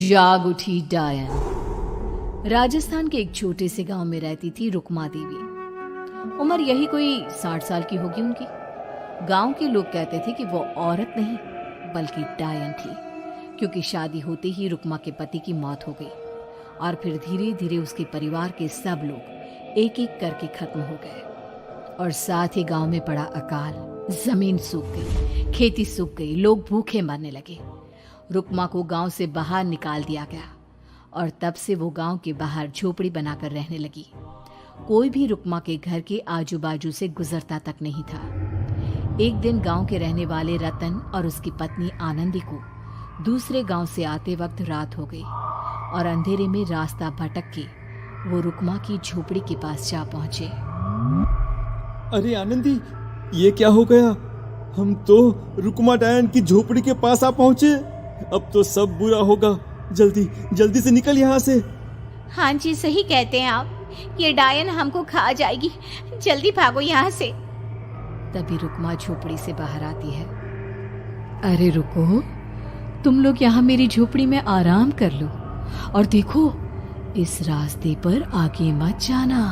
जाग उठी डायन। राजस्थान के एक छोटे से गांव में रहती थी रुक्मा देवी। उम्र यही कोई 60 साल की होगी उनकी। गांव के लोग कहते थे कि वो औरत नहीं बल्कि डायन थी, क्योंकि शादी होते ही रुक्मा के पति की मौत हो गई और फिर धीरे धीरे उसके परिवार के सब लोग एक एक करके खत्म हो गए और साथ ही गांव में पड़ा अकाल। जमीन सूख गई, खेती सूख गई, लोग भूखे मरने लगे। रुक्मा को गांव से बाहर निकाल दिया गया और तब से वो गांव के बाहर झोपड़ी बनाकर रहने लगी। कोई भी रुक्मा के घर के आजू बाजू से गुजरता तक नहीं था। एक दिन गांव के रहने वाले रतन और उसकी पत्नी आनंदी को दूसरे गांव से आते वक्त रात हो गई और अंधेरे में रास्ता भटक के वो रुक्मा की झोपड़ी के पास जा पहुंचे। अरे आनंदी, ये क्या हो गया? हम तो रुक्मा डायन की झोपड़ी के पास आ पहुंचे। अब तो सब बुरा होगा। जल्दी जल्दी से निकल यहाँ से। हाँ जी, सही कहते हैं आप। ये डायन हमको खा जाएगी। जल्दी भागो यहाँ से। तभी रुक्मा झोपड़ी से बाहर आती है। अरे रुको, तुम लोग यहाँ मेरी झोपड़ी में आराम कर लो और देखो, इस रास्ते पर आगे मत जाना।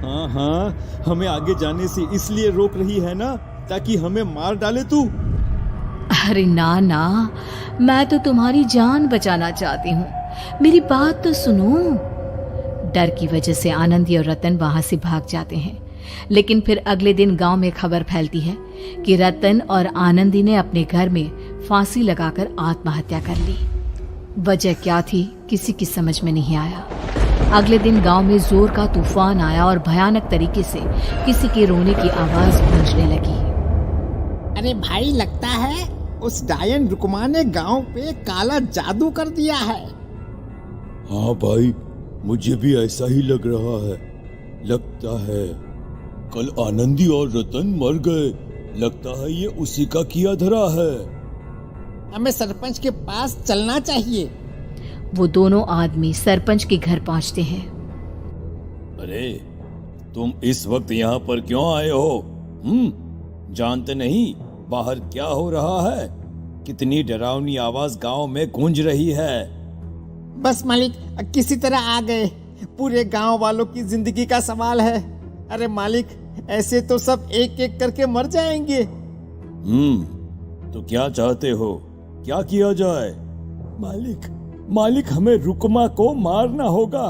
हाँ, हमें आगे जाने से इसलिए रोक रही है ना, ताकि हमें मार डाले तू। अरे ना ना, मैं तो तुम्हारी जान बचाना चाहती हूँ, मेरी बात तो सुनो। डर की वजह से आनंदी और रतन वहां से भाग जाते हैं, लेकिन फिर अगले दिन गांव में खबर फैलती है कि रतन और आनंदी ने अपने घर में फांसी लगाकर आत्महत्या कर ली। वजह क्या थी किसी की समझ में नहीं आया। अगले दिन गांव में जोर का तूफान आया और भयानक तरीके से किसी के रोने की आवाज गूंजने लगी। अरे भाई, लगता है उस डायन रुक्मा ने गांव पे काला जादू कर दिया है। हाँ भाई, मुझे भी ऐसा ही लग रहा है। लगता है कल आनंदी और रतन मर गए। लगता है ये उसी का किया धरा है। हमें सरपंच के पास चलना चाहिए। वो दोनों आदमी सरपंच के घर पहुंचते हैं। अरे, तुम इस वक्त यहाँ पर क्यों आए हो? जानते नहीं बाहर क्या हो रहा है? कितनी डरावनी आवाज गांव में गूंज रही है। बस मालिक, किसी तरह आ गए। पूरे गांव वालों की जिंदगी का सवाल है। अरे मालिक, ऐसे तो सब एक एक करके मर जाएंगे। तो क्या चाहते हो? क्या किया जाए? मालिक, हमें रुक्मा को मारना होगा।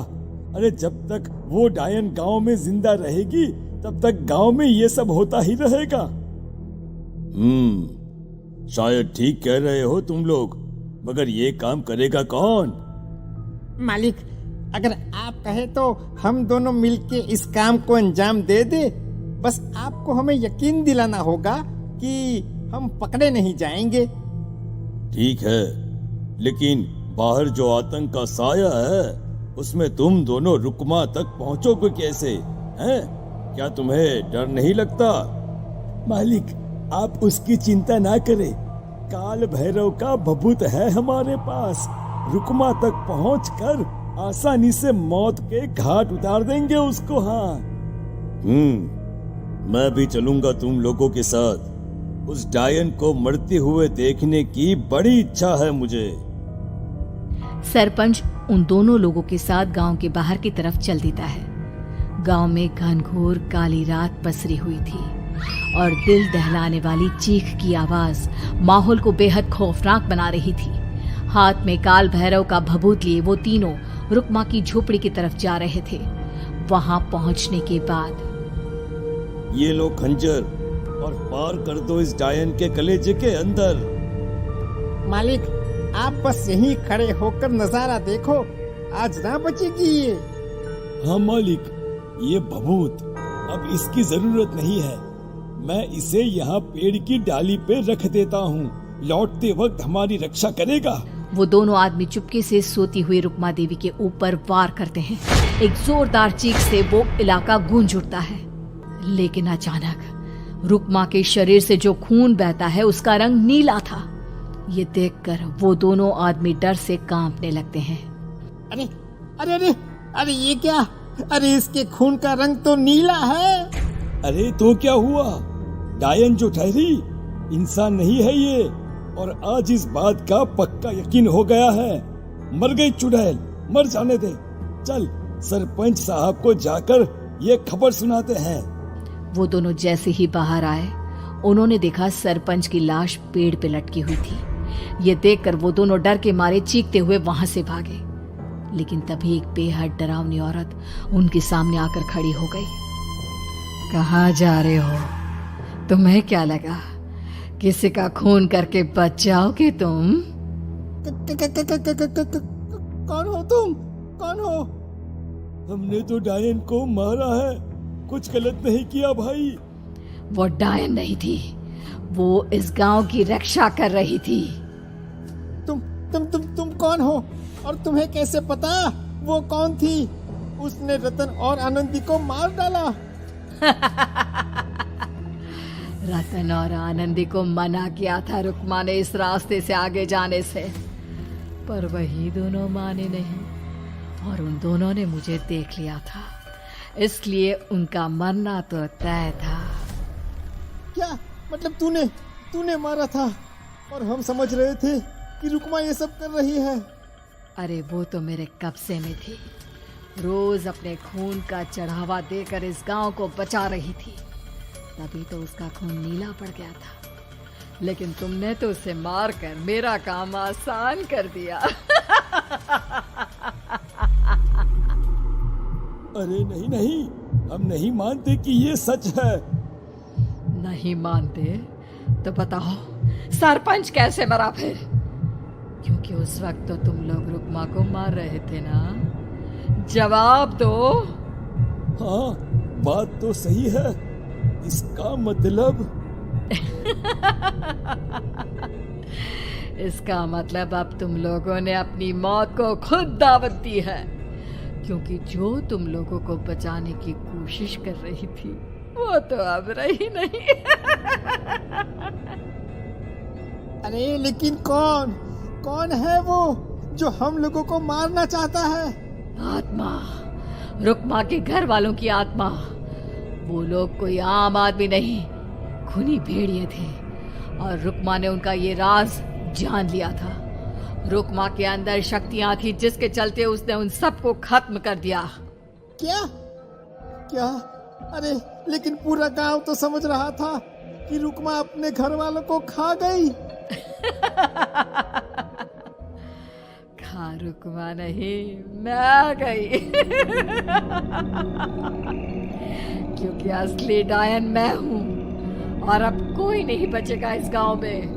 अरे जब तक वो डायन गांव में जिंदा रहेगी तब तक गांव में ये सब होता ही रहेगा। शायद ठीक कह रहे हो तुम लोग, मगर ये काम करेगा कौन? मालिक, अगर आप कहे तो हम दोनों मिलके इस काम को अंजाम दे दे। बस आपको हमें यकीन दिलाना होगा कि हम पकड़े नहीं जाएंगे। ठीक है, लेकिन बाहर जो आतंक का साया है उसमें तुम दोनों रुक्मा तक पहुंचोगे कैसे? हैं? क्या तुम्हें डर नहीं लगता? मालिक, आप उसकी चिंता ना करें। काल भैरव का भभूत है हमारे पास। रुक्मा तक पहुंचकर आसानी से मौत के घाट उतार देंगे उसको। हाँ, मैं भी चलूंगा तुम लोगों के साथ। उस डायन को मरते हुए देखने की बड़ी इच्छा है मुझे। सरपंच उन दोनों लोगों के साथ गांव के बाहर की तरफ चल देता है। गांव में घनघोर काली रात पसरी हुई थी और दिल दहलाने वाली चीख की आवाज माहौल को बेहद खौफनाक बना रही थी। हाथ में काल भैरव का भभूत लिए वो तीनों रुक्मा की झोपड़ी की तरफ जा रहे थे। वहां पहुंचने के बाद, ये लो खंजर और पार कर दो इस डायन के कलेजे के अंदर। मालिक, आप बस यहीं खड़े होकर नजारा देखो, आज ना बचेगी ये। हाँ मालिक, ये भभूत अब इसकी जरूरत नहीं है। मैं इसे यहाँ पेड़ की डाली पे रख देता हूँ। लौटते वक्त हमारी रक्षा करेगा। वो दोनों आदमी चुपके से सोती हुई रुक्मा देवी के ऊपर वार करते हैं। एक जोरदार चीख से वो इलाका गूंज उठता है, लेकिन अचानक रुक्मा के शरीर से जो खून बहता है उसका रंग नीला था। ये देखकर वो दोनों आदमी डर से कांपने लगते हैं। अरे अरे अरे अरे, ये क्या? अरे इसके खून का रंग तो नीला है। अरे तो क्या हुआ? डायन जो ठहरी इंसान नहीं है ये। और आज इस बात का पक्का यकीन हो गया है। मर गई चुड़ैल, मर जाने दे। चल सरपंच साहब को जाकर ये खबर सुनाते हैं। वो दोनों जैसे ही बाहर आए, उन्होंने देखा सरपंच की लाश पेड़ पे लटकी हुई थी। ये देखकर वो दोनों डर के मारे चीखते हुए वहां से भागे, लेकिन तभी एक बेहद डरावनी औरत उनके सामने आकर खड़ी हो गई। कहाँ जा रहे हो? तुम्हें क्या लगा किसी का खून करके बच जाओगे तुम? कौन हो तुम? कौन हो? हमने तो डायन को मारा है, कुछ गलत नहीं किया भाई। वो डायन नहीं थी, वो इस गांव की रक्षा कर रही थी। तुम कौन हो? और तुम्हें कैसे पता वो कौन थी? उसने रतन और आनंदी को मार डाला। रतन और आनंदी को मना किया था रुक्मा ने इस रास्ते से आगे जाने से, पर वही दोनों माने नहीं और उन दोनों ने मुझे देख लिया था, इसलिए उनका मरना तो तय था। क्या मतलब तूने मारा था? और हम समझ रहे थे कि रुक्मा ये सब कर रही है। अरे वो तो मेरे कब्जे में थी, रोज अपने खून का चढ़ावा देकर इस गांव को बचा रही थी, तभी तो उसका खून नीला पड़ गया था। लेकिन तुमने तो उसे मारकर मेरा काम आसान कर दिया। अरे नहीं नहीं, हम नहीं मानते कि ये सच है। नहीं मानते तो बताओ सरपंच कैसे मरा फिर? क्योंकि उस वक्त तो तुम लोग रुक्मा को मार रहे थे ना, जवाब दो। हाँ बात तो सही है, इसका मतलब इसका मतलब अब तुम लोगों ने अपनी मौत को खुद दावत दी है, क्योंकि जो तुम लोगों को बचाने की कोशिश कर रही थी वो तो अब रही नहीं। अरे लेकिन कौन है वो जो हम लोगों को मारना चाहता है? आत्मा, रुक्मा के घर वालों की आत्मा। वो लोग कोई आम आदमी नहीं, खूनी भेड़िए थे और रुक्मा ने उनका ये राज जान लिया था। रुक्मा के अंदर शक्तियां थी जिसके चलते उसने उन सबको खत्म कर दिया। क्या? अरे लेकिन पूरा गांव तो समझ रहा था कि रुक्मा अपने घर वालों को खा गई। खा रुक्मा नहीं, मैं आ गई। क्योंकि असली डायन मैं हूँ और अब कोई नहीं बचेगा इस गांव में,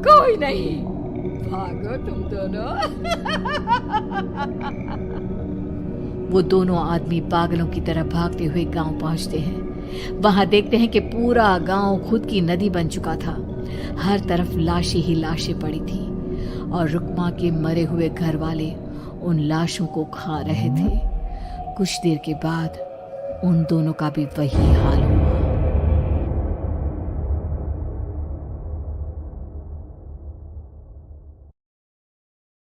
कोई नहीं। भागो तुम दोनों। वो दोनों आदमी पागलों की तरह भागते हुए गांव पहुंचते हैं। वहां देखते हैं कि पूरा गांव खुद की नदी बन चुका था। हर तरफ लाशें ही लाशें पड़ी थी और रुक्मा के मरे हुए घर वाले उन लाशों को खा रहे थे। कुछ देर के बाद उन दोनों का भी वही हाल हुआ।